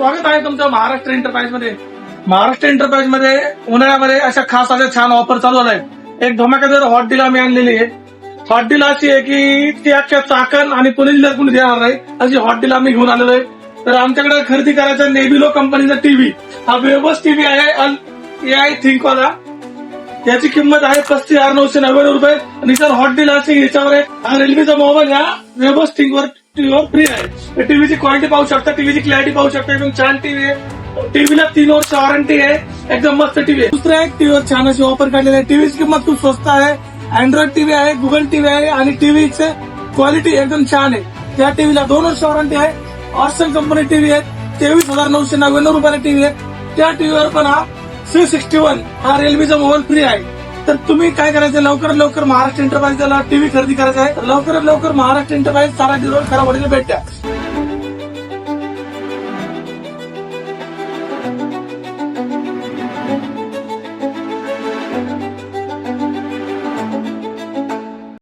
स्वागत आहे तुमचं महाराष्ट्र एंटरप्राइज मध्ये. महाराष्ट्र एंटरप्राइज मध्ये उन्हाळ्यामध्ये अशा खास अशा छान ऑफर चालू आहेत. एक धमाकेदार हॉट डील आम्ही आणलेली आहे. हॉट डील अशी आहे की ती अख्ख्या चाकण आणि पुणे जिल्ह्यात कोणी देणार नाही अशी हॉट डील आम्ही घेऊन आलेलो आहे. तर आमच्याकडे खरेदी करायचा नेबिलो कंपनीचा टीव्ही, हा वेबस टीव्ही आहे AI थिंकवाला. याची किंमत आहे 35,990 रुपये. आणि सर हॉट डील अशी याच्यावर हा रेल्वेचा मोबाईल ह्या वेबस टीव्हीवर फ्री आहे. टीव्हीची क्वालिटी पाहू शकता, टीव्हीची क्लॅरिटी पाहू शकता, एकदम छान टीव्ही आहे. टीव्हीला 3 वर्ष वॉरंटी आहे, एकदम मस्त टीव्ही आहे. दुसरा एक टीव्हीवर छान अशी ऑफर काढलेली आहे. टीव्हीची किंमत खूप स्वस्त आहे. अँड्रॉइड टीव्ही आहे, गुगल टीव्ही आहे आणि टीव्हीची क्वालिटी एकदम छान आहे. त्या टीव्हीला 2 वर्ष वॉरंटी आहे. ऑर्सन कंपनी टीव्ही आहे, 23,990 रुपयाला टीव्ही आहे. त्या टीव्हीवर पण हा C61 हा रेल्वेचा मोबाईल फ्री आहे. तर तुम्ही काय करायचं, लवकरात लवकर महाराष्ट्र एंटरप्राइजला टीव्ही खरेदी करायचा आहे. लवकरात लवकर महाराष्ट्र एंटरप्राइज सारा रोड खराब भेट द्या.